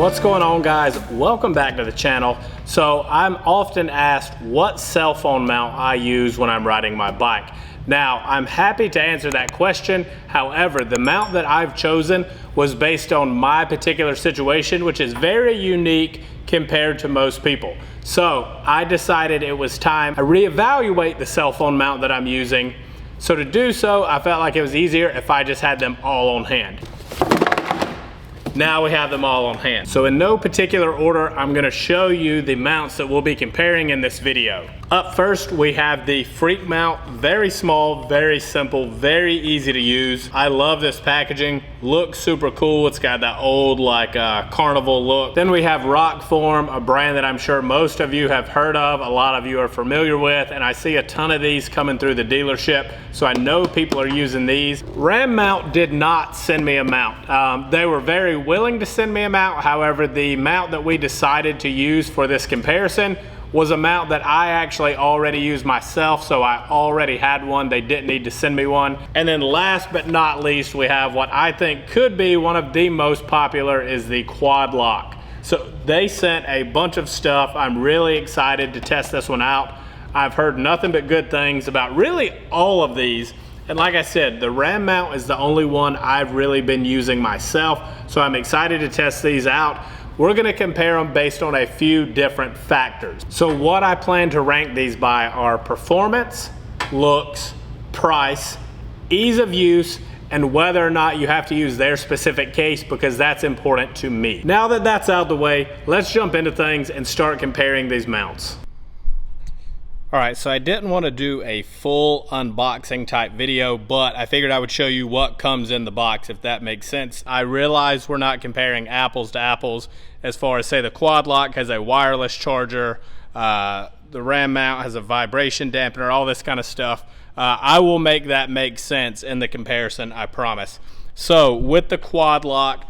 What's going on, guys? Welcome back to the channel. So I'm often asked what cell phone mount I use when I'm riding my bike. Now, I'm happy to answer that question. However, the mount that I've chosen was based on my particular situation, which is very unique compared to most people. So I decided it was time to reevaluate the cell phone mount that I'm using. So to do so, I felt like it was easier if I just had them all on hand. Now we have them all on hand. So in no particular order, I'm gonna show you the mounts that we'll be comparing in this video. Up first, we have the Freakmount. Very small, very simple, very easy to use. I love this packaging. Looks super cool. It's got that old like carnival look. Then we have Rokform, a brand that I'm sure most of you have heard of, a lot of you are familiar with, and I see a ton of these coming through the dealership, so I know people are using these. Ram Mount did not send me a mount. They were very willing to send me a mount. However, the mount that we decided to use for this comparison was a mount that I actually already used myself, so I already had one. They didn't need to send me one. And then last but not least, we have what I think could be one of the most popular is the quad lock. So they sent a bunch of stuff. I'm really excited to test this one out. I've heard nothing but good things about really all of these. And like I said, the Ram mount is the only one I've really been using myself, so I'm excited to test these out. We're gonna compare them based on a few different factors. So what I plan to rank these by are performance, looks, price, ease of use, and whether or not you have to use their specific case, because that's important to me. Now that that's out of the way, let's jump into things and start comparing these mounts. All right, so I didn't want to do a full unboxing type video, but I figured I would show you what comes in the box, if that makes sense. I realize we're not comparing apples to apples as far as, say, the quad lock has a wireless charger, the Ram mount has a vibration dampener, all this kind of stuff. I will make that make sense in the comparison, I promise. So with the quad lock,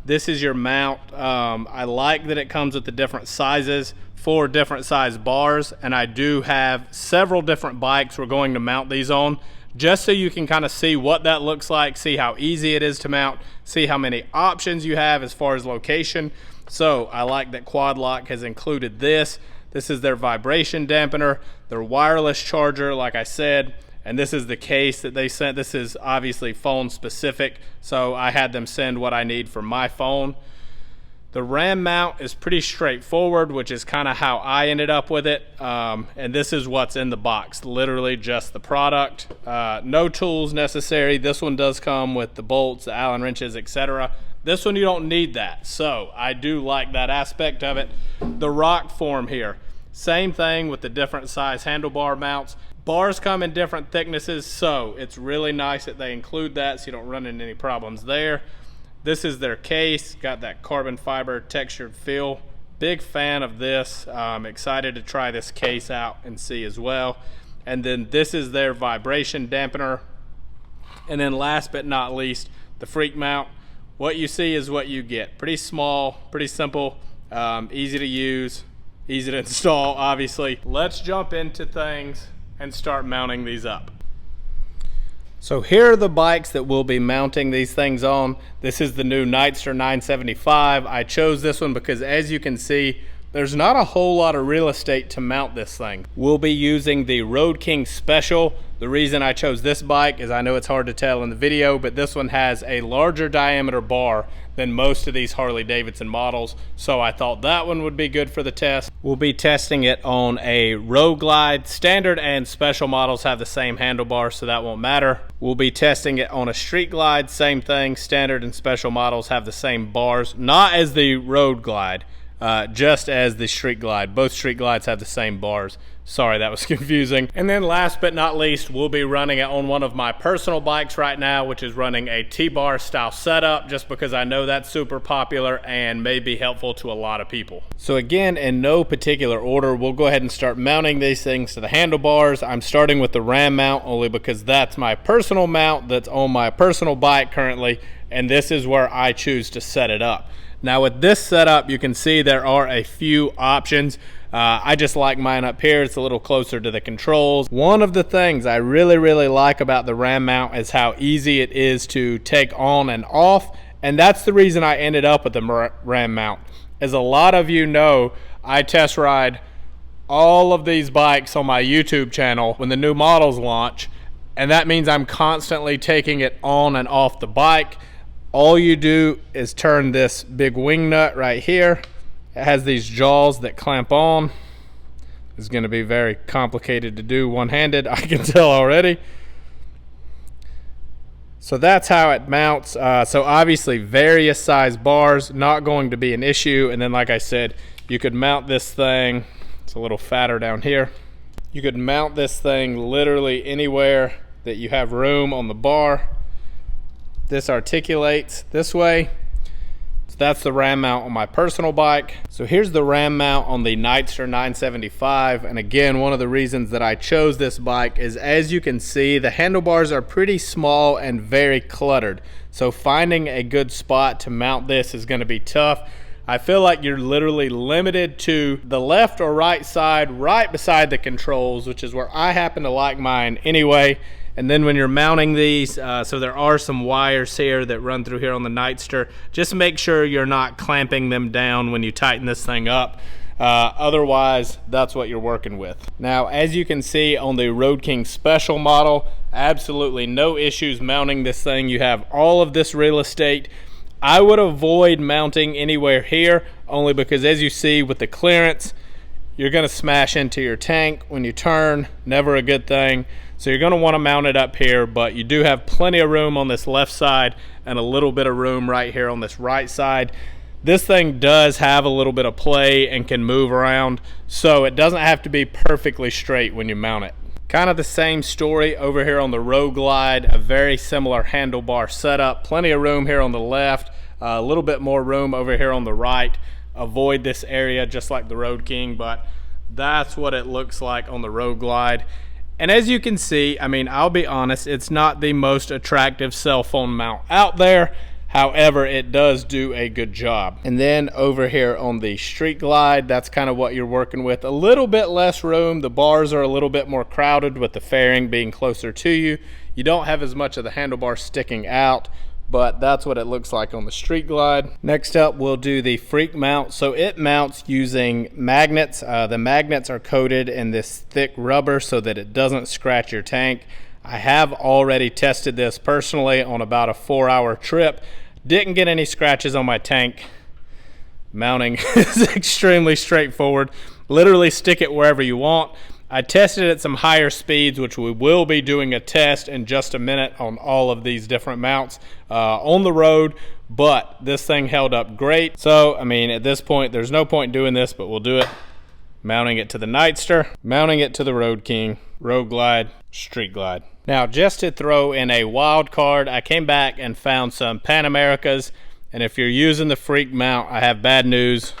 this is your mount. I like that it comes with the different sizes, 4 different size bars, and I do have several different bikes we're going to mount these on, just so you can kind of see what that looks like, see how easy it is to mount, see how many options you have as far as location. So I like that Quad Lock has included this. This is their vibration dampener, their wireless charger, like I said, and this is the case that they sent. This is obviously phone specific, so I had them send what I need for my phone. The Ram mount is pretty straightforward, which is kind of how I ended up with it. And this is what's in the box, literally just the product. No tools necessary. This one does come with the bolts, the Allen wrenches, etc. This one you don't need that, so I do like that aspect of it. The Rokform here, same thing with the different size handlebar mounts. Bars come in different thicknesses, so it's really nice that they include that so you don't run into any problems there. This is their case, got that carbon fiber textured feel. Big fan of this. I'm excited to try this case out and see as well. And then this is their vibration dampener. And then last but not least, the Freakmount. What you see is what you get. Pretty small, pretty simple, easy to use, easy to install, obviously. Let's jump into things and start mounting these up. So here are the bikes that we'll be mounting these things on. This is the new Nightster 975. I chose this one because, as you can see, there's not a whole lot of real estate to mount this thing. We'll be using the Road King Special. The reason I chose this bike is I know it's hard to tell in the video, but this one has a larger diameter bar than most of these Harley Davidson models, so I thought that one would be good for the test. We'll be testing it on a Road Glide. Standard and special models have the same handlebar, so that won't matter. We'll be testing it on a Street Glide, same thing. Standard and special models have the same bars, not as the Road Glide, just as the Street Glide. Both Street Glides have the same bars. Sorry, that was confusing. And then last but not least, we'll be running it on one of my personal bikes right now, which is running a T-bar style setup, just because I know that's super popular and may be helpful to a lot of people. So again, in no particular order, we'll go ahead and start mounting these things to the handlebars. I'm starting with the Ram mount only because that's my personal mount that's on my personal bike currently, and this is where I choose to set it up. Now with this setup, you can see there are a few options. I just like mine up here. It's a little closer to the controls. One of the things I really like about the Ram mount is how easy it is to take on and off, and that's the reason I ended up with the Ram mount. As a lot of you know, I test ride all of these bikes on my YouTube channel when the new models launch, and that means I'm constantly taking it on and off the bike. All you do is turn this big wing nut right here. It has these jaws that clamp on. It's going to be very complicated to do one-handed, I can tell already. So that's how it mounts. So obviously various size bars, not going to be an issue. And then like I said, you could mount this thing, it's a little fatter down here. You could mount this thing literally anywhere that you have room on the bar. This articulates this way. So that's the ram mount on my personal bike. So here's the ram mount on the Nightster 975. And again, one of the reasons that I chose this bike is, as you can see, the handlebars are pretty small and very cluttered. So finding a good spot to mount this is going to be tough. I feel like you're literally limited to the left or right side right beside the controls, which is where I happen to like mine anyway. And then when you're mounting these, so there are some wires here that run through here on the Nightster. Just make sure you're not clamping them down when you tighten this thing up. Otherwise, that's what you're working with. Now, as you can see on the Road King Special model, absolutely no issues mounting this thing. You have all of this real estate. I would avoid mounting anywhere here, only because as you see with the clearance, you're gonna smash into your tank when you turn, never a good thing. So you're gonna wanna mount it up here, but you do have plenty of room on this left side and a little bit of room right here on this right side. This thing does have a little bit of play and can move around, so it doesn't have to be perfectly straight when you mount it. Kind of the same story over here on the Road Glide, a very similar handlebar setup. Plenty of room here on the left, a little bit more room over here on the right. Avoid this area just like the Road King, but that's what it looks like on the Road Glide. And as you can see, I mean, I'll be honest, it's not the most attractive cell phone mount out there. However, it does do a good job. And then over here on the Street Glide, that's kind of what you're working with. A little bit less room. The bars are a little bit more crowded with the fairing being closer to you. You don't have as much of the handlebar sticking out, but that's what it looks like on the Street Glide. Next up, we'll do the Freakmount. So it mounts using magnets. The magnets are coated in this thick rubber so that it doesn't scratch your tank. I have already tested this personally on about a 4-hour trip. Didn't get any scratches on my tank. Mounting is extremely straightforward. Literally stick it wherever you want. I tested at some higher speeds, which we will be doing a test in just a minute on all of these different mounts on the road, but this thing held up great. So, I mean, at this point, there's no point doing this, but we'll do it. Mounting it to the Nightster, mounting it to the Road King, Road Glide, Street Glide. Now, just to throw in a wild card, I came back and found some Pan Americas, and if you're using the Freakmount, I have bad news.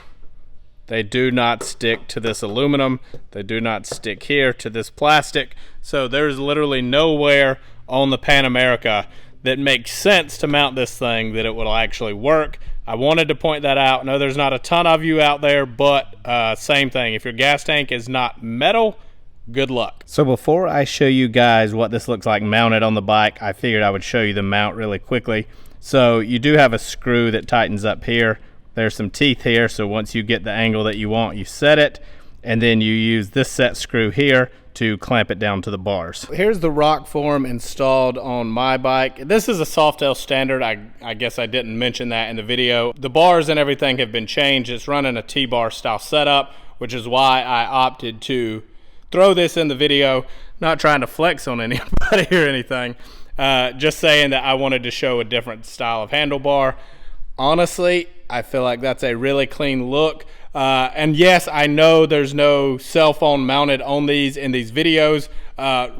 They do not stick to this aluminum. They do not stick here to this plastic. So there's literally nowhere on the Pan America that makes sense to mount this thing that it will actually work. I wanted to point that out. No, there's not a ton of you out there, but same thing. If your gas tank is not metal, good luck. So before I show you guys what this looks like mounted on the bike, I figured I would show you the mount really quickly. So you do have a screw that tightens up here. There's some teeth here, so once you get the angle that you want, you set it, and then you use this set screw here to clamp it down to the bars. Here's the Rokform installed on my bike. This is a Softail standard. I guess I didn't mention that in the video. The bars and everything have been changed. It's running a T-bar style setup, which is why I opted to throw this in the video. Not trying to flex on anybody or anything. Just saying that I wanted to show a different style of handlebar. Honestly, I feel like that's a really clean look. And yes, I know there's no cell phone mounted on these in these videos.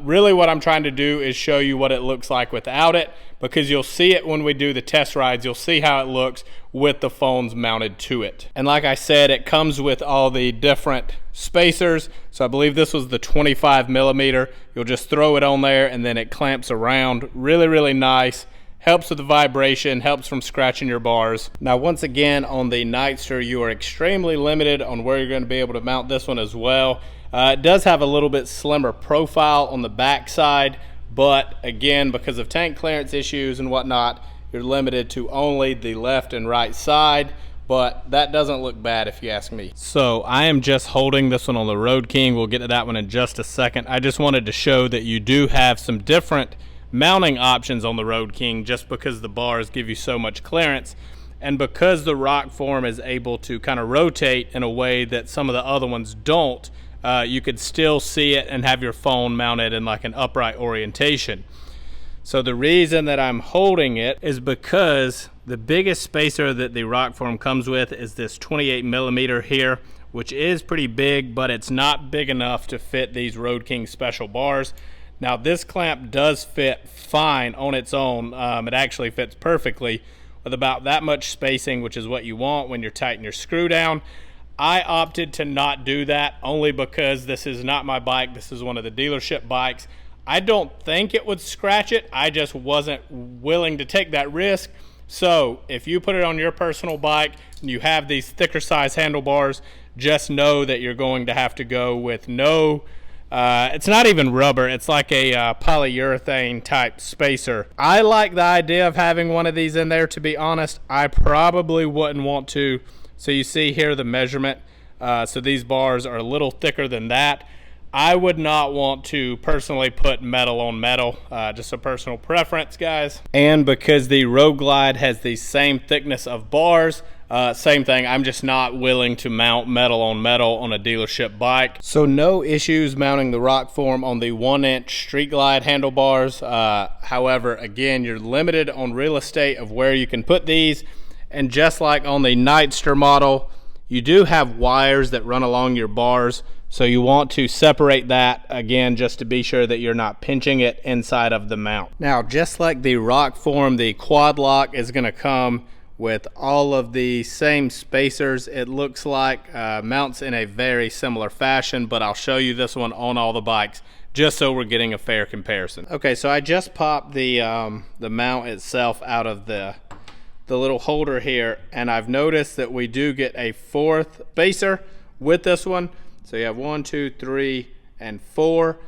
Really what I'm trying to do is show you what it looks like without it, because you'll see it when we do the test rides. You'll see how it looks with the phones mounted to it. And like I said, it comes with all the different spacers. So I believe this was the 25 millimeter. You'll just throw it on there and then it clamps around. Really, really nice. Helps with the vibration, helps from scratching your bars. Now, once again, on the Nightster, you are extremely limited on where you're going to be able to mount this one as well. It does have a little bit slimmer profile on the back side, but again, because of tank clearance issues and whatnot, you're limited to only the left and right side. but that doesn't look bad if you ask me. So I am just holding this one on the Road King. We'll get to that one in just a second. I just wanted to show that you do have some different mounting options on the Road King just because the bars give you so much clearance, and because the Rokform is able to kind of rotate in a way that some of the other ones don't, you could still see it and have your phone mounted in like an upright orientation. So the reason that I'm holding it is because the biggest spacer that the Rokform comes with is this 28mm here, which is pretty big, but it's not big enough to fit these Road King special bars. Now this clamp does fit fine on its own. It actually fits perfectly with about that much spacing, which is what you want when you're tightening your screw down. I opted to not do that only because this is not my bike. This is one of the dealership bikes. I don't think it would scratch it. I just wasn't willing to take that risk. So if you put it on your personal bike and you have these thicker size handlebars, just know that you're going to have to go with no it's not even rubber, it's like a polyurethane type spacer. I like the idea of having one of these in there, to be honest. I probably wouldn't want to. So you see here the measurement, so these bars are a little thicker than that. I would not want to personally put metal on metal, just a personal preference, guys. And because the Road Glide has the same thickness of bars, same thing, I'm just not willing to mount metal on a dealership bike. So no issues mounting the Rokform on the 1-inch Street Glide handlebars. However, again, you're limited on real estate of where you can put these. And just like on the Nightster model, you do have wires that run along your bars. So you want to separate that, again, just to be sure that you're not pinching it inside of the mount. Now, just like the Rokform, the quad lock is going to come with all of the same spacers. It looks like mounts in a very similar fashion, but I'll show you this one on all the bikes just so we're getting a fair comparison. Okay, so I just popped the mount itself out of the little holder here, and I've noticed that we do get a 4th spacer with this one. So you have 1, 2, 3, and 4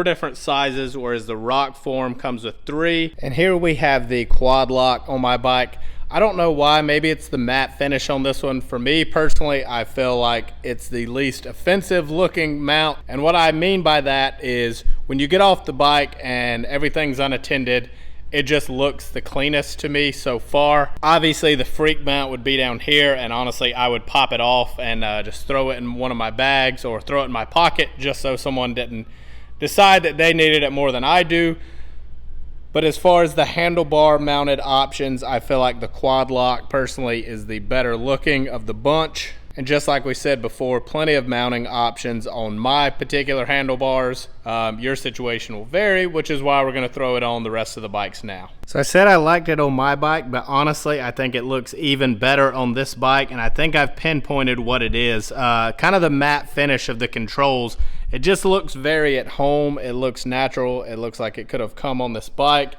different sizes, whereas the Rokform comes with 3. And here we have the quad lock on my bike. I don't know why, maybe it's the matte finish on this one. For me personally, I feel like it's the least offensive looking mount. And what I mean by that is when you get off the bike and everything's unattended, it just looks the cleanest to me so far. Obviously the Freakmount would be down here, and honestly I would pop it off and just throw it in one of my bags or throw it in my pocket just so someone didn't decide that they needed it more than I do. But as far as the handlebar mounted options, I feel like the quad lock personally is the better looking of the bunch. And just like we said before, plenty of mounting options on my particular handlebars. Your situation will vary, which is why we're going to throw it on the rest of the bikes now. So I said I liked it on my bike, but honestly, I think it looks even better on this bike, and I think I've pinpointed what it is. Kind of the matte finish of the controls. It just looks very at home. It looks natural. It looks like it could have come on this bike.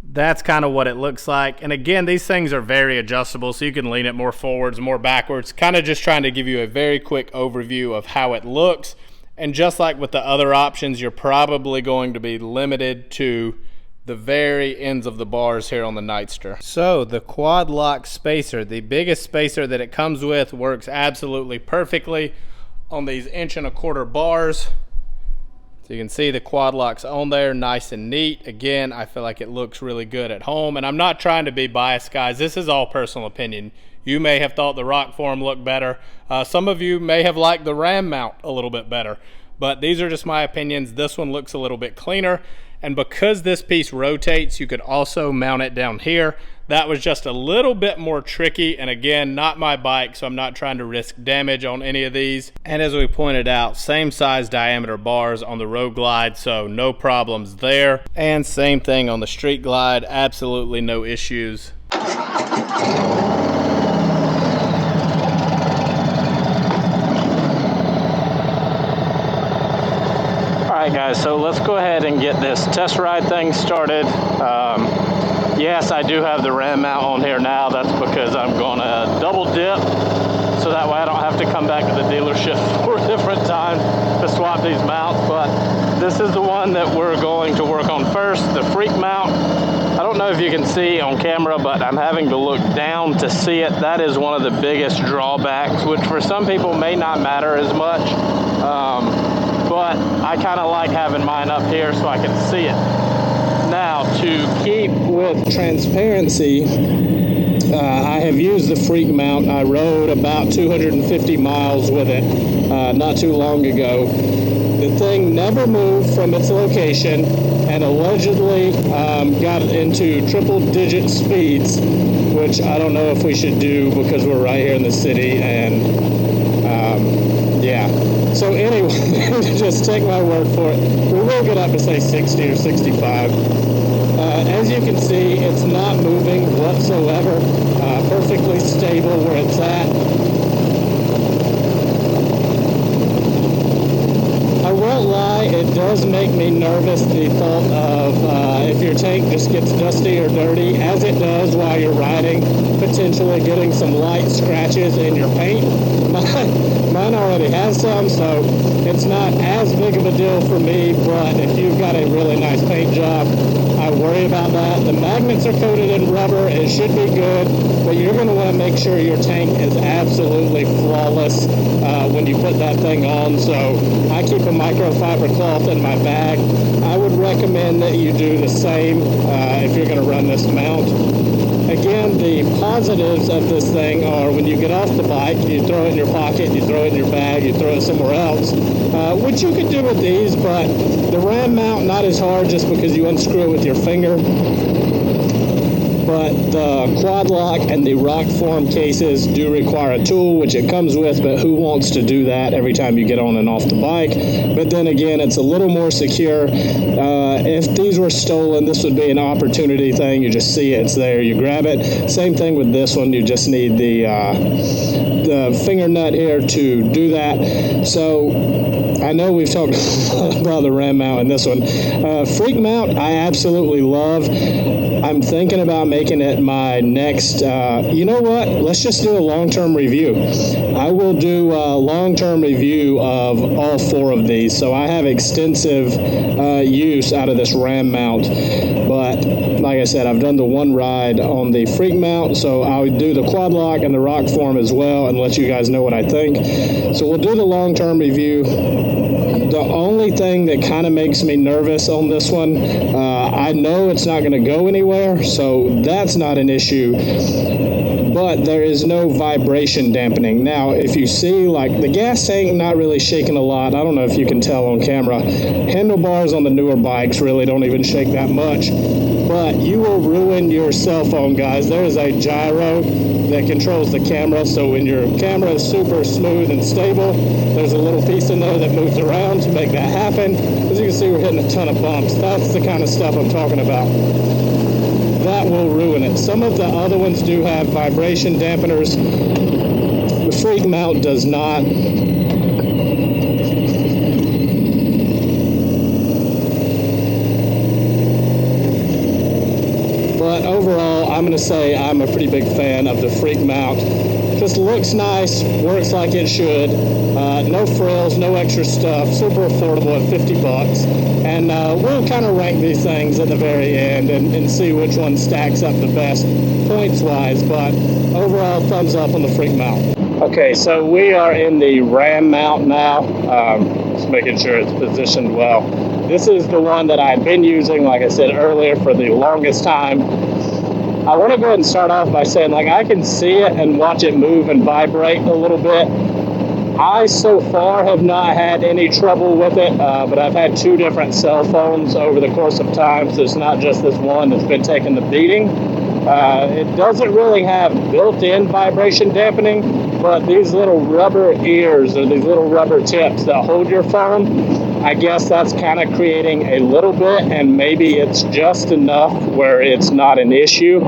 That's kind of what it looks like. And again, these things are very adjustable, so you can lean it more forwards, more backwards. Kind of just trying to give you a very quick overview of how it looks. And just like with the other options, you're probably going to be limited to the very ends of the bars here on the Nightster. So the quad lock spacer, the biggest spacer that it comes with, works absolutely perfectly on these 1.25-inch bars. So you can see the quad locks on there, nice and neat. Again, I feel like it looks really good at home, and I'm not trying to be biased, guys. This is all personal opinion. You may have thought the Rokform looked better. Some of you may have liked the Ram mount a little bit better, but these are just my opinions. This one looks a little bit cleaner, and because this piece rotates, you could also mount it down here. That was just a little bit more tricky, and again, not my bike, so I'm not trying to risk damage on any of these. And as we pointed out, same size diameter bars on the Road Glide, so no problems there. And same thing on the Street Glide, absolutely no issues. Alright guys, so let's go ahead and get this test ride thing started. Yes, I do have the Ram mount on here now. That's because I'm gonna double dip so that way I don't have to come back to the dealership 4 different times to swap these mounts. But this is the one that we're going to work on first, the Freakmount. I don't know if you can see on camera, but I'm having to look down to see it. That is one of the biggest drawbacks, which for some people may not matter as much. But I kind of like having mine up here so I can see it. Now, to keep with transparency, I have used the Freakmount. I rode about 250 miles with it not too long ago. The thing never moved from its location and allegedly got into triple-digit speeds, which I don't know if we should do because we're right here in the city, and yeah. So anyway, just take my word for it. We will get up to say 60 or 65. As you can see, it's not moving whatsoever. Perfectly stable where it's at. I won't lie, it does make me nervous, the thought of if your tank just gets dusty or dirty, as it does while you're riding, potentially getting some light scratches in your paint. Mine already has some, so it's not as big of a deal for me, but if you've got a really nice paint job, I worry about that. The magnets are coated in rubber, it should be good, but you're going to want to make sure your tank is absolutely flawless when you put that thing on. So I keep a microfiber cloth in my bag. I would recommend that you do the same if you're going to run this mount. Again, the positives of this thing are when you get off the bike, you throw it in your pocket, you throw it in your bag, you throw it somewhere else, which you could do with these, but the ram mount, not as hard just because you unscrew it with your finger. But the quad lock and the Rokform cases do require a tool, which it comes with, but who wants to do that every time you get on and off the bike? But then again, it's a little more secure. If these were stolen, this would be an opportunity thing. You just see it's there, you grab it. Same thing with this one, you just need the finger nut here to do that. So I know we've talked about the ram mount and this one. Freakmount, I absolutely love. I'm thinking about making it my next, you know what, let's just do a long-term review. I will do a long-term review of all 4 of these, so I have extensive use out of this ram mount, but like I said, I've done the one ride on the Freakmount, so I'll do the quad lock and the Rokform as well and let you guys know what I think. So we'll do the long-term review. The only thing that kind of makes me nervous on this one, I know it's not going to go anywhere, so that's not an issue, but there is no vibration dampening. Now, if you see, like, the gas tank not really shaking a lot. I don't know if you can tell on camera. Handlebars on the newer bikes really don't even shake that much, but you will ruin your cell phone, guys. There is a gyro that controls the camera, so when your camera is super smooth and stable, there's a little piece in there that moves around to make that happen. As you can see, we're hitting a ton of bumps. That's the kind of stuff I'm talking about. That will ruin it. Some of the other ones do have vibration dampeners. The Freakmount does not. But overall, I'm going to say I'm a pretty big fan of the Freakmount. Just looks nice, works like it should. No frills, no extra stuff, super affordable at 50 bucks. And we'll kind of rank these things at the very end and see which one stacks up the best points-wise. But overall, thumbs up on the Freakmount. Okay, so we are in the ram mount now. Just making sure it's positioned well. This is the one that I've been using, like I said earlier, for the longest time. I want to go ahead and start off by saying, like, I can see it and watch it move and vibrate a little bit. I, so far, have not had any trouble with it, but I've had 2 different cell phones over the course of time, so it's not just this one that's been taking the beating. It doesn't really have built-in vibration dampening, but these little rubber ears, or these little rubber tips that hold your phone, I guess that's kind of creating a little bit, and maybe it's just enough where it's not an issue.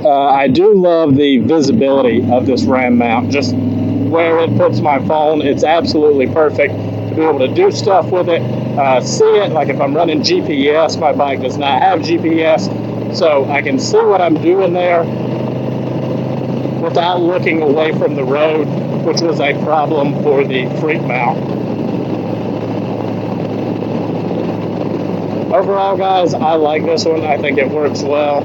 I do love the visibility of this ram mount, just where it puts my phone. It's absolutely perfect to be able to do stuff with it, see it. Like if I'm running GPS, my bike does not have GPS, so I can see what I'm doing there. without looking away from the road, which was a problem for the Freakmount. Overall, guys, I like this one. I think it works well,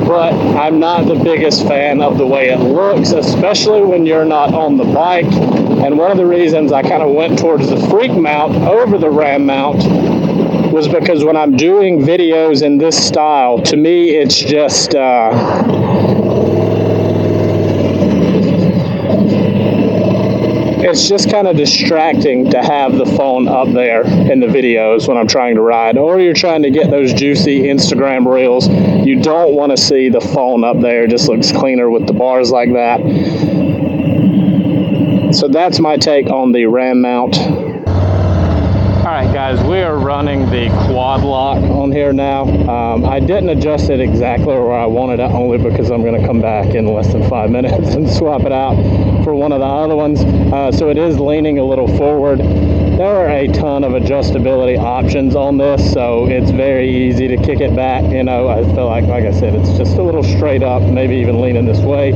but I'm not the biggest fan of the way it looks, especially when you're not on the bike. And one of the reasons I kind of went towards the Freakmount over the Ram mount was because when I'm doing videos in this style, to me, it's just kind of distracting to have the phone up there in the videos when I'm trying to ride, or you're trying to get those juicy Instagram reels. You don't want to see the phone up there. It just looks cleaner with the bars like that. So that's my take on the Ram mount. Alright guys, we are running the quad lock on here now. I didn't adjust it exactly where I wanted it, only because I'm going to come back in less than 5 minutes and swap it out for one of the other ones. So it is leaning a little forward. There are a ton of adjustability options on this, so it's very easy to kick it back. You know, I feel like I said, it's just a little straight up, maybe even leaning this way.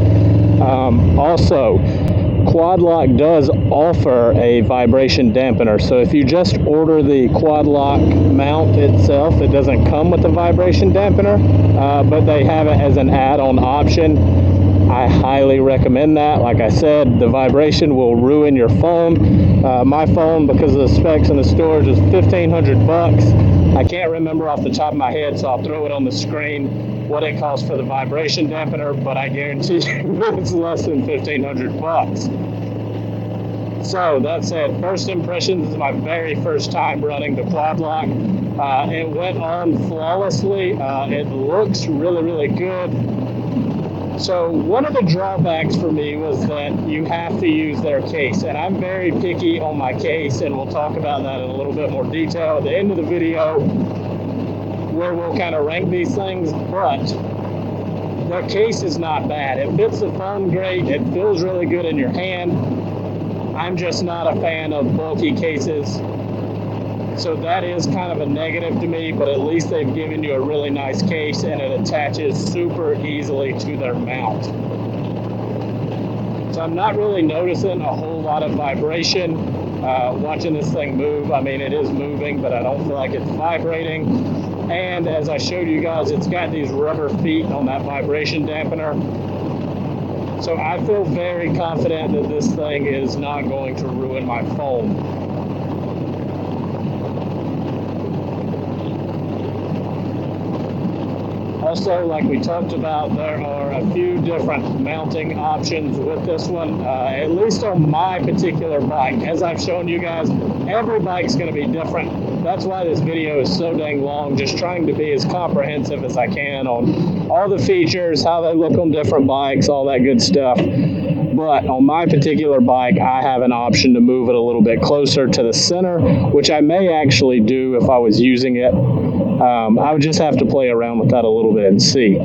Also, Quad Lock does offer a vibration dampener, so if you just order the Quad Lock mount itself, it doesn't come with a vibration dampener, but they have it as an add-on option. I highly recommend that. Like I said, the vibration will ruin your phone. My phone, because of the specs and the storage, is $1,500. I can't remember off the top of my head, so I'll throw it on the screen what it costs for the vibration dampener, but I guarantee you it's less than $1,500. So that said, first impressions, this is my very first time running the Quad Lock. It went on flawlessly. It looks really, really good. So one of the drawbacks for me was that you have to use their case, and I'm very picky on my case, and we'll talk about that in a little bit more detail at the end of the video, where we'll kind of rank these things. But the case is not bad. It fits the phone great. It feels really good in your hand. I'm just not a fan of bulky cases, so that is kind of a negative to me, but at least they've given you a really nice case, and it attaches super easily to their mount. So I'm not really noticing a whole lot of vibration watching this thing move. I mean, it is moving, but I don't feel like it's vibrating. And as I showed you guys, it's got these rubber feet on that vibration dampener. So I feel very confident that this thing is not going to ruin my phone. Also, like we talked about, there are a few different mounting options with this one, at least on my particular bike. As I've shown you guys, every bike's going to be different. That's why this video is so dang long, just trying to be as comprehensive as I can on all the features, how they look on different bikes, all that good stuff. But on my particular bike, I have an option to move it a little bit closer to the center, which I may actually do if I was using it. I would just have to play around with that a little bit and see.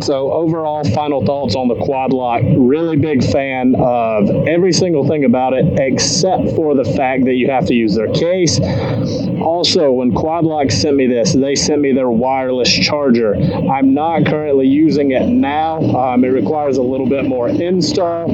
So overall, final thoughts on the Quad Lock. Really big fan of every single thing about it, except for the fact that you have to use their case. Also, when Quad Lock sent me this, they sent me their wireless charger. I'm not currently using it now. It requires a little bit more install.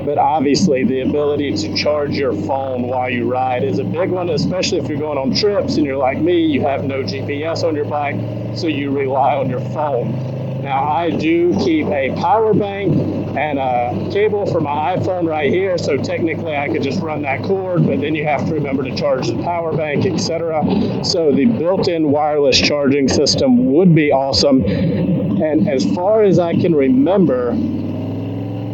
But obviously, the ability to charge your phone while you ride is a big one, especially if you're going on trips and you're like me, you have no GPS on your bike, so you rely on your phone. Now, I do keep a power bank and a cable for my iPhone right here, so technically I could just run that cord, but then you have to remember to charge the power bank, etc. So the built-in wireless charging system would be awesome. And as far as I can remember,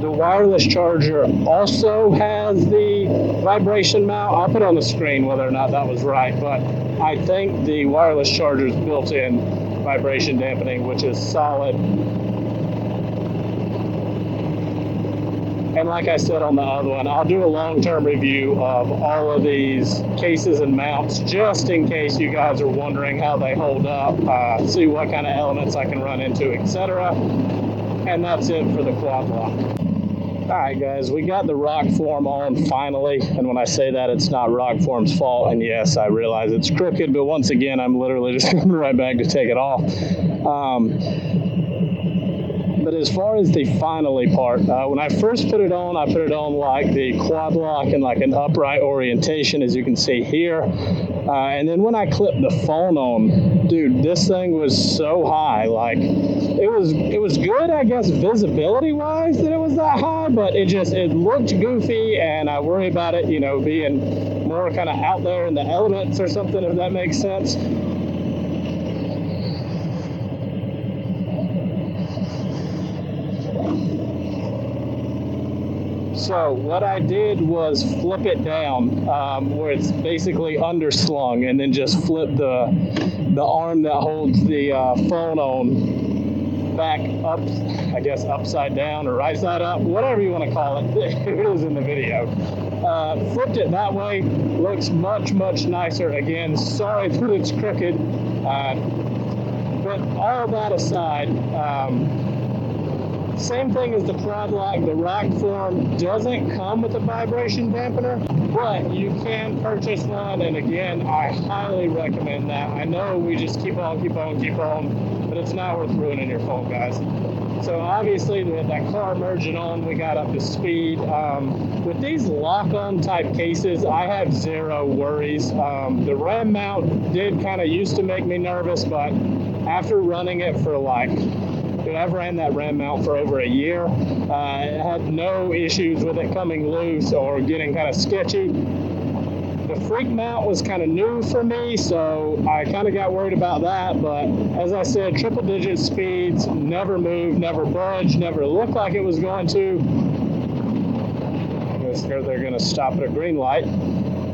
the wireless charger also has the vibration mount. I'll put on the screen whether or not that was right, but I think the wireless charger is built in vibration dampening, which is solid. And like I said on the other one, I'll do a long-term review of all of these cases and mounts, just in case you guys are wondering how they hold up, see what kind of elements I can run into, etc. And that's it for the Quad Lock. Alright guys, we got the Rokform on finally, and when I say that, it's not Rokform's fault, and yes, I realize it's crooked, but once again, I'm literally just coming right back to take it off. But as far as the finally part, when I first put it on, I put it on like the quad lock and like an upright orientation, as you can see here. And then when I clipped the phone on, dude, this thing was so high. Like, it was good, I guess, visibility-wise that it was that high, but it looked goofy, and I worry about it, you know, being more kind of out there in the elements or something, if that makes sense. So what I did was flip it down where it's basically underslung, and then just flip the arm that holds the phone on back up, I guess upside down or right side up, whatever you want to call it. It was in the video. Flipped it that way, looks much nicer. Again, sorry that it's crooked, but all that aside, same thing as the quad lock. The Rokform doesn't come with a vibration dampener, but you can purchase one, and again, I highly recommend that. I know we just keep on, but it's not worth ruining your phone, guys. So obviously, with that car merging on, we got up to speed. With these lock-on type cases, I have zero worries. The ram mount did kind of used to make me nervous, but after running it for like, I've ran that ram mount for over a year. I had no issues with it coming loose or getting kind of sketchy. The Freakmount was kind of new for me, so I kind of got worried about that. But as I said, triple digit speeds, never moved, never budged, never looked like it was going to. I guess they're going to stop at a green light,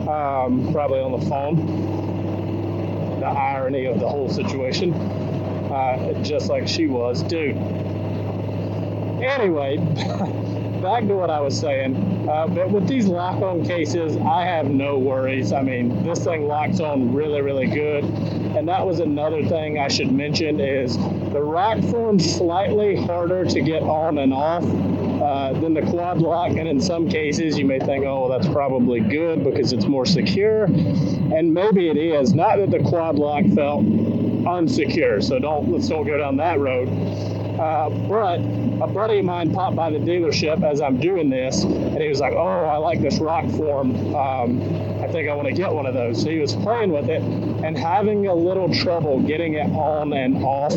probably on the phone. The irony of the whole situation. Just like she was, dude. Anyway, back to what I was saying. But with these lock-on cases, I have no worries. I mean, this thing locks on really good. And that was another thing I should mention is the Rokform's slightly harder to get on and off than the quad lock. And in some cases, you may think, oh, well, that's probably good because it's more secure. And maybe it is. Not that the quad lock felt unsecure, so let's don't go down that road. But a buddy of mine popped by the dealership as I'm doing this, and he was like, oh, I like this Rokform. I think I want to get one of those. So he was playing with it and having a little trouble getting it on and off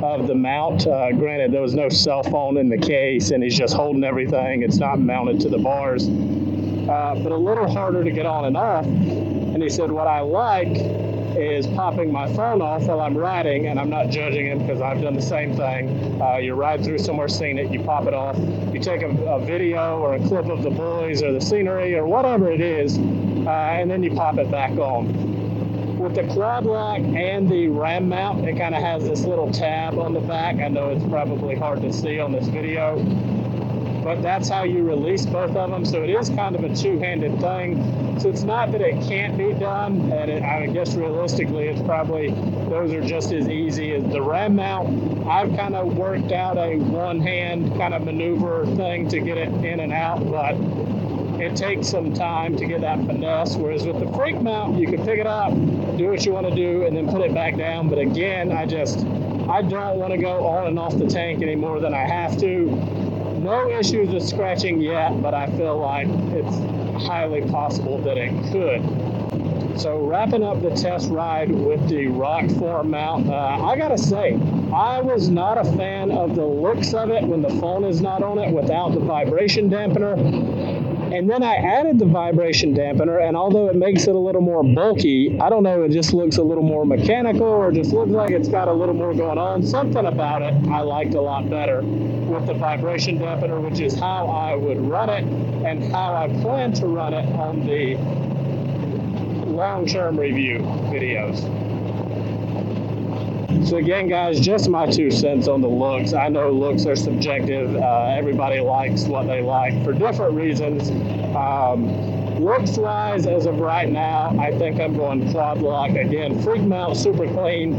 of the mount. Granted, there was no cell phone in the case, and he's just holding everything. It's not mounted to the bars, but a little harder to get on and off. And he said, what I like is popping my phone off while I'm riding, and I'm not judging him because I've done the same thing. You ride through somewhere scenic, you pop it off, you take a video or a clip of the boys or the scenery or whatever it is, and then you pop it back on. With the quad lock and the ram mount, it kind of has this little tab on the back. I know it's probably hard to see on this video, but that's how you release both of them. So it is kind of a two-handed thing. So it's not that it can't be done, and I guess realistically it's probably, those are just as easy as the ram mount. I've kind of worked out a one-hand kind of maneuver thing to get it in and out, but it takes some time to get that finesse, whereas with the Freakmount, you can pick it up, do what you want to do, and then put it back down. But again, I don't want to go on and off the tank any more than I have to. No issues with scratching yet, but I feel like it's highly possible that it could. So wrapping up the test ride with the Rokform mount, I gotta say, I was not a fan of the looks of it when the phone is not on it without the vibration dampener. And then I added the vibration dampener, and although it makes it a little more bulky, I don't know, it just looks a little more mechanical, or just looks like it's got a little more going on. Something about it I liked a lot better with the vibration dampener, which is how I would run it and how I plan to run it on the long-term review videos. So again, guys, just my 2 cents on the looks. I know looks are subjective. Everybody likes what they like for different reasons. Looks-wise, as of right now, I think I'm going quad lock. Again, Freakmount, super clean.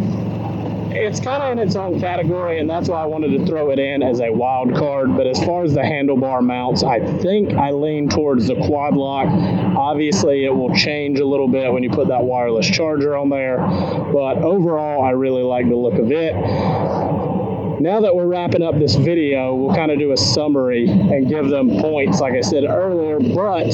it's kind of in its own category, and that's why I wanted to throw it in as a wild card. But as far as the handlebar mounts, I think I lean towards the quad lock. Obviously, it will change a little bit when you put that wireless charger on there, but overall, I really like the look of it. Now that we're wrapping up this video, we'll kind of do a summary and give them points, like I said earlier, but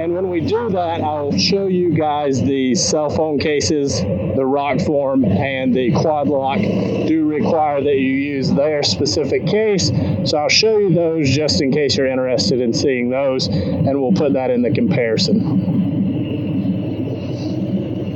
and when we do that, I'll show you guys the cell phone cases. The Rokform and the quad lock do require that you use their specific case, so I'll show you those just in case you're interested in seeing those, and we'll put that in the comparison.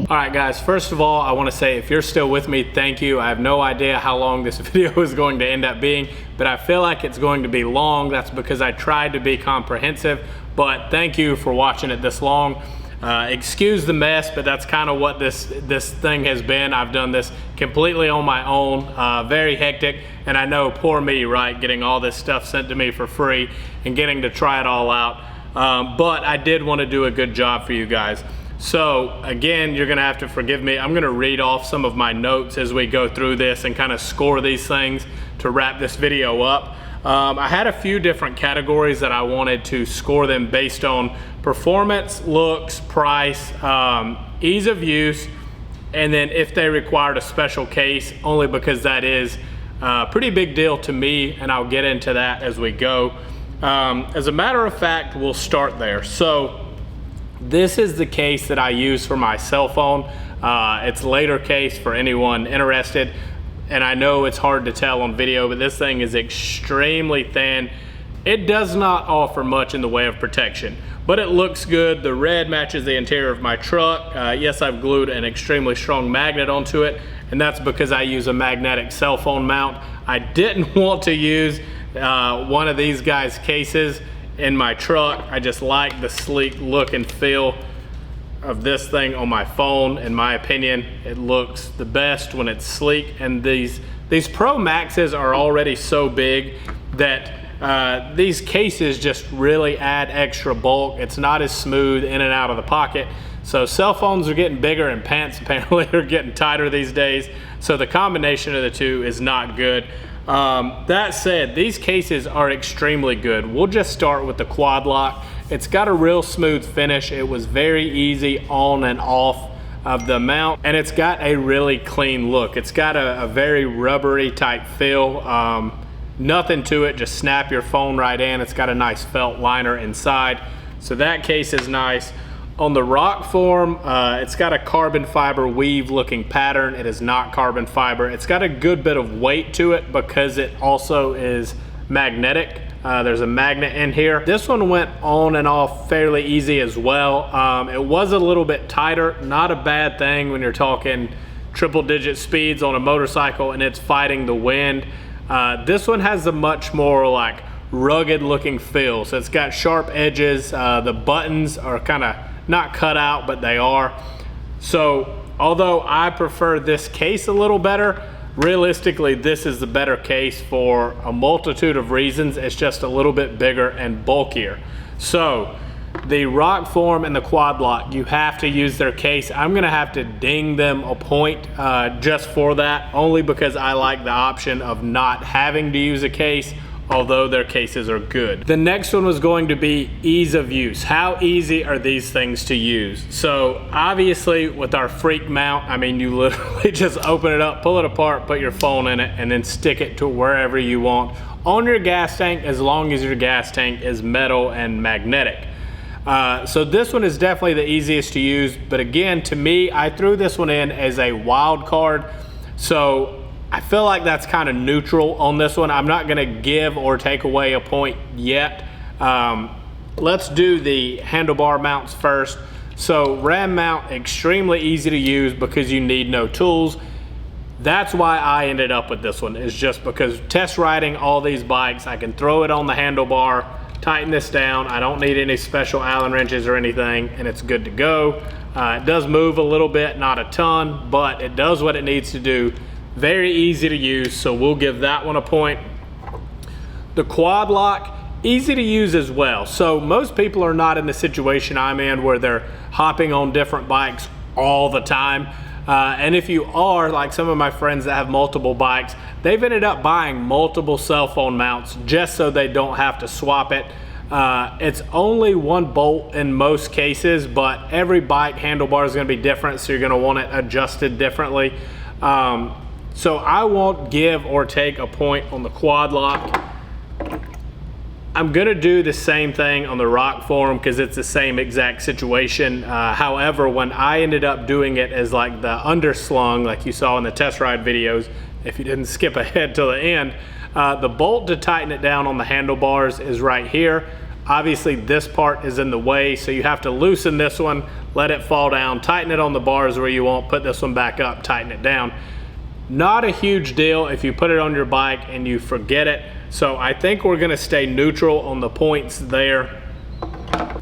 All right, guys, first of all, I want to say if you're still with me, thank you. I have no idea how long this video is going to end up being, but I feel like it's going to be long. That's because I tried to be comprehensive, but thank you for watching it this long. Excuse the mess, but that's kind of what this thing has been. I've done this completely on my own, very hectic, and I know, poor me, right, getting all this stuff sent to me for free and getting to try it all out, but I did want to do a good job for you guys. So again, you're gonna have to forgive me. I'm gonna read off some of my notes as we go through this and kind of score these things to wrap this video up. I had a few different categories that I wanted to score them based on performance, looks, price, ease of use, and then if they required a special case, only because that is a pretty big deal to me, and I'll get into that as we go. As a matter of fact, we'll start there. So this is the case that I use for my cell phone. It's later case for anyone interested, and I know it's hard to tell on video, but this thing is extremely thin. It does not offer much in the way of protection, but it looks good. The red matches the interior of my truck. Yes, I've glued an extremely strong magnet onto it, and that's because I use a magnetic cell phone mount. I didn't want to use one of these guys' cases in my truck. I just like the sleek look and feel of this thing on my phone. In my opinion, it looks the best when it's sleek, and these Pro Maxes are already so big that these cases just really add extra bulk. It's not as smooth in and out of the pocket. So cell phones are getting bigger and pants apparently are getting tighter these days. So the combination of the two is not good. That said, these cases are extremely good. We'll just start with the quad lock. It's got a real smooth finish. It was very easy on and off of the mount, and it's got a really clean look. It's got a very rubbery type feel. Nothing to it, just snap your phone right in. It's got a nice felt liner inside, so that case is nice. On the Rokform, it's got a carbon fiber weave looking pattern. It is not carbon fiber. It's got a good bit of weight to it because it also is magnetic. There's a magnet in here. This one went on and off fairly easy as well. It was a little bit tighter, not a bad thing when you're talking triple digit speeds on a motorcycle and it's fighting the wind. This one has a much more like rugged looking feel. So it's got sharp edges. The buttons are kind of not cut out, but they are. So although I prefer this case a little better, realistically this is the better case for a multitude of reasons. It's just a little bit bigger and bulkier. So the Rokform and the quad lock, you have to use their case. I'm gonna have to ding them a point just for that, only because I like the option of not having to use a case, although their cases are good. The next one was going to be ease of use. How easy are these things to use? So obviously with our Freakmount, I mean, you literally just open it up, pull it apart, put your phone in it, and then stick it to wherever you want on your gas tank, as long as your gas tank is metal and magnetic. So this one is definitely the easiest to use, but again, to me, I threw this one in as a wild card. So I feel like that's kind of neutral on this one. I'm not gonna give or take away a point yet. Let's do the handlebar mounts first. So ram mount, extremely easy to use because you need no tools. That's why I ended up with this one, is just because test riding all these bikes, I can throw it on the handlebar, tighten this down. I don't need any special Allen wrenches or anything, and it's good to go. It does move a little bit, not a ton, but it does what it needs to do. Very easy to use, so we'll give that one a point. The quad lock, easy to use as well. So most people are not in the situation I'm in where they're hopping on different bikes all the time. And if you are, like some of my friends that have multiple bikes, they've ended up buying multiple cell phone mounts just so they don't have to swap it. It's only one bolt in most cases, but every bike handlebar is going to be different, so you're going to want it adjusted differently. So I won't give or take a point on the quad lock. I'm gonna do the same thing on the Rokform because it's the same exact situation. However, when I ended up doing it as like the underslung, like you saw in the test ride videos, if you didn't skip ahead till the end, the bolt to tighten it down on the handlebars is right here. Obviously this part is in the way, so you have to loosen this one, let it fall down, tighten it on the bars where you want, put this one back up, tighten it down. Not a huge deal if you put it on your bike and you forget it. So I think we're gonna stay neutral on the points there.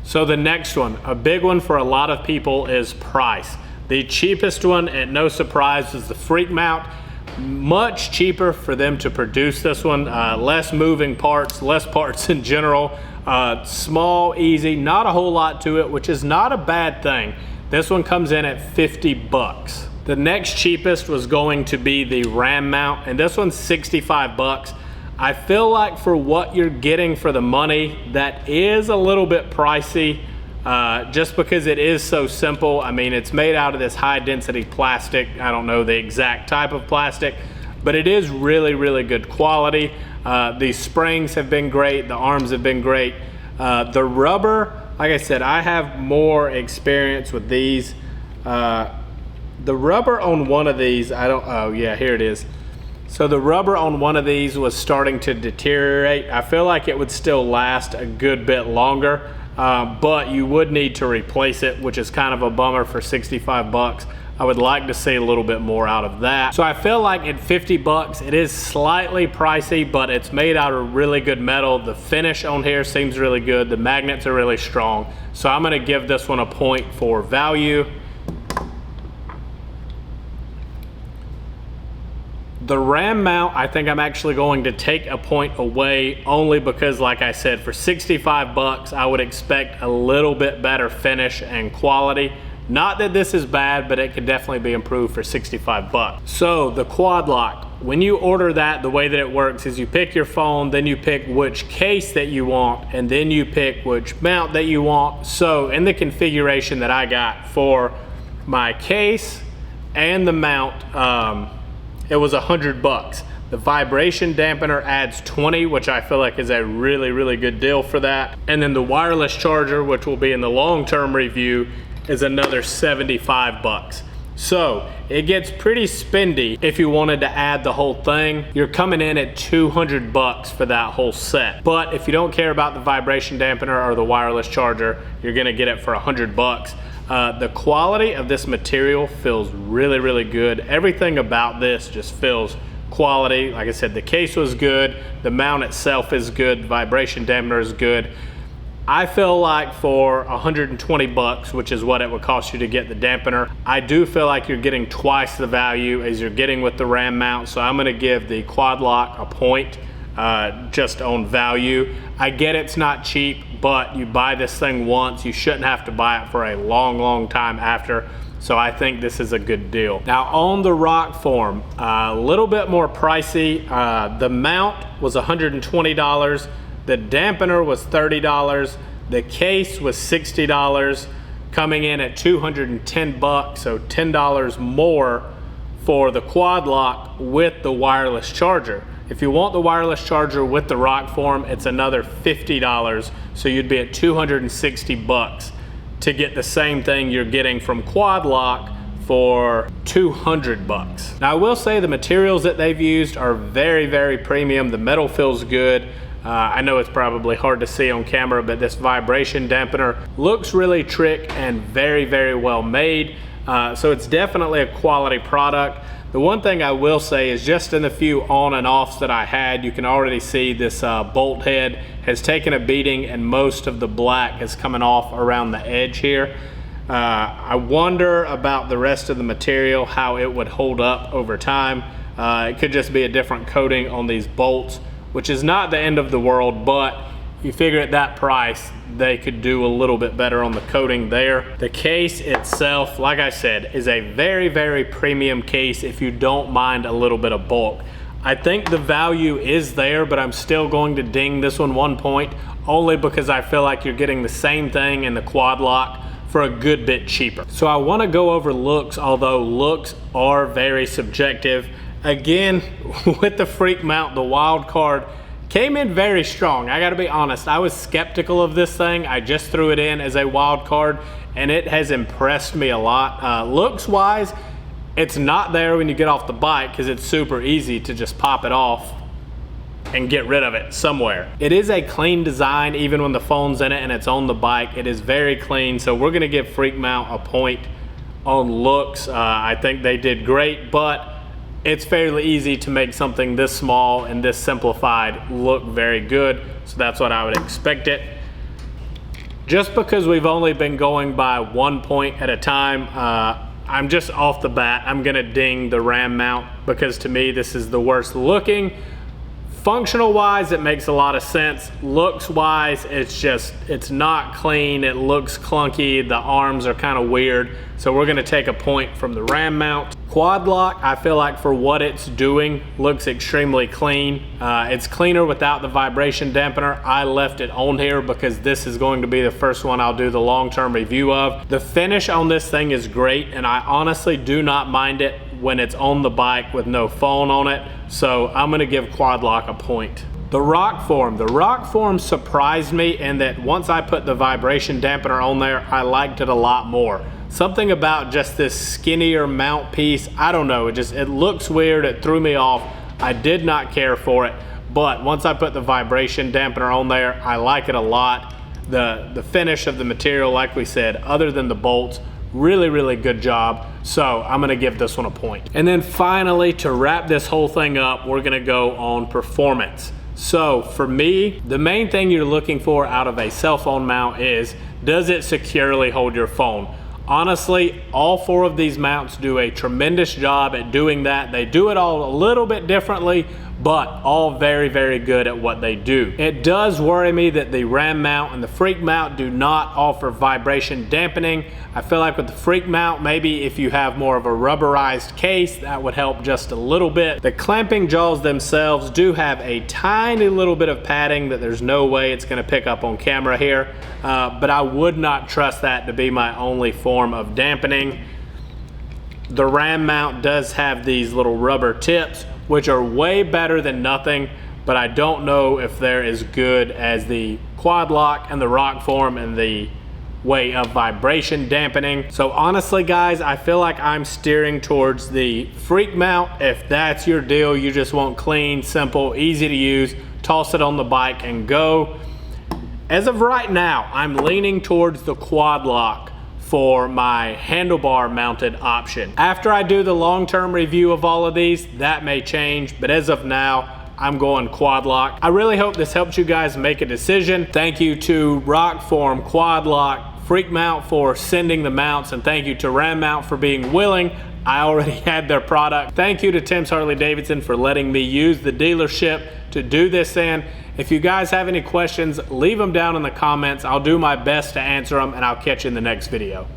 So the next one, a big one for a lot of people, is price. The cheapest one, at no surprise, is the Freakmount. Much cheaper for them to produce this one. Less moving parts, less parts in general. Small, easy, not a whole lot to it, which is not a bad thing. This one comes in at 50 bucks. The next cheapest was going to be the Ram mount, and this one's 65 bucks. I feel like for what you're getting for the money, that is a little bit pricey, just because it is so simple. I mean, it's made out of this high density plastic. I don't know the exact type of plastic, but it is really, really good quality. The springs have been great. The arms have been great. The rubber, like I said, I have more experience with these. The rubber on one of these, oh yeah, here it is. So the rubber on one of these was starting to deteriorate. I feel like it would still last a good bit longer, but you would need to replace it, which is kind of a bummer for 65 bucks. I would like to see a little bit more out of that. So I feel like at 50 bucks, it is slightly pricey, but it's made out of really good metal. The finish on here seems really good. The magnets are really strong. So I'm gonna give this one a point for value. The Ram mount, I think I'm actually going to take a point away, only because, like I said, for 65 bucks, I would expect a little bit better finish and quality. Not that this is bad, but it could definitely be improved for 65 bucks. So the quad lock, when you order that, the way that it works is you pick your phone, then you pick which case that you want, and then you pick which mount that you want. So in the configuration that I got for my case and the mount, it was 100 bucks. The vibration dampener adds 20, which I feel like is a really, really good deal for that. And then the wireless charger, which will be in the long-term review, is another 75 bucks. So it gets pretty spendy if you wanted to add the whole thing. You're coming in at 200 bucks for that whole set. But if you don't care about the vibration dampener or the wireless charger, you're gonna get it for 100 bucks. The quality of this material feels really, really good. Everything about this just feels quality. Like I said, the case was good. The mount itself is good. The vibration dampener is good. I feel like for 120 bucks, which is what it would cost you to get the dampener, I do feel like you're getting twice the value as you're getting with the Ram mount. So I'm gonna give the quad lock a point, just on value. I get it's not cheap, but you buy this thing once, you shouldn't have to buy it for a long, long time after. So I think this is a good deal. Now on the Rokform, a little bit more pricey. The mount was $120. The dampener was $30. The case was $60, coming in at 210 bucks, so $10 more for the quad lock with the wireless charger. If you want the wireless charger with the Rokform, it's another $50, so you'd be at 260 bucks to get the same thing you're getting from quad lock for 200 bucks. Now I will say the materials that they've used are very, very premium. The metal feels good. I know it's probably hard to see on camera, but this vibration dampener looks really trick and very, very well made. So it's definitely a quality product. The one thing I will say is just in the few on and offs that I had, you can already see this bolt head has taken a beating and most of the black is coming off around the edge here. I wonder about the rest of the material, how it would hold up over time. It could just be a different coating on these bolts, which is not the end of the world, but you figure at that price, they could do a little bit better on the coating there. The case itself, like I said, is a very, very premium case if you don't mind a little bit of bulk. I think the value is there, but I'm still going to ding this one 1 point, only because I feel like you're getting the same thing in the quad lock for a good bit cheaper. So I want to go over looks, although looks are very subjective. Again, with the Freakmount, the wild card came in very strong. I gotta be honest, I was skeptical of this thing. I just threw it in as a wild card and it has impressed me a lot. Looks wise, it's not there when you get off the bike because it's super easy to just pop it off and get rid of it somewhere. It is a clean design even when the phone's in it and it's on the bike. It is very clean, so we're gonna give Freakmount a point on looks. I think they did great, but it's fairly easy to make something this small and this simplified look very good, so that's what I would expect it. Just because we've only been going by 1 point at a time, I'm just off the bat, I'm gonna ding the ram mount because to me this is the worst looking. Functional wise, it makes a lot of sense. Looks wise, it's not clean. It looks clunky. The arms are kind of weird. So we're gonna take a point from the ram mount. Quad lock, I feel like for what it's doing, looks extremely clean. It's cleaner without the vibration dampener. I left it on here because this is going to be the first one I'll do the long-term review of. The finish on this thing is great, and I honestly do not mind it when it's on the bike with no phone on it. So I'm gonna give quad lock a point. The Rokform surprised me in that once I put the vibration dampener on there, I liked it a lot more. Something about just this skinnier mount piece, I don't know, it looks weird, it threw me off. I did not care for it, but once I put the vibration dampener on there, I like it a lot. The finish of the material, like we said, other than the bolts, really, really good job. So I'm gonna give this one a point. And then finally, to wrap this whole thing up, we're gonna go on performance. So for me, the main thing you're looking for out of a cell phone mount is, does it securely hold your phone? Honestly, all 4 of these mounts do a tremendous job at doing that. They do it all a little bit differently, but all very, very good at what they do. It does worry me that the ram mount and the Freakmount do not offer vibration dampening. I feel like with the Freakmount, maybe if you have more of a rubberized case, that would help just a little bit. The clamping jaws themselves do have a tiny little bit of padding that there's no way it's gonna pick up on camera here, but I would not trust that to be my only form of dampening. The ram mount does have these little rubber tips, which are way better than nothing, but I don't know if they're as good as the quad lock and the Rokform and the way of vibration dampening. So honestly guys, I feel like I'm steering towards the Freakmount. If that's your deal, you just want clean, simple, easy to use, toss it on the bike and go. As of right now, I'm leaning towards the quad lock for my handlebar mounted option. After I do the long-term review of all of these, that may change, but as of now, I'm going quad lock. I really hope this helps you guys make a decision. Thank you to Rokform, Quad Lock, Freakmount for sending the mounts, and thank you to Ram Mount for being willing. I already had their product. Thank you to Timms Harley Davidson for letting me use the dealership to do this in. If you guys have any questions, leave them down in the comments. I'll do my best to answer them, and I'll catch you in the next video.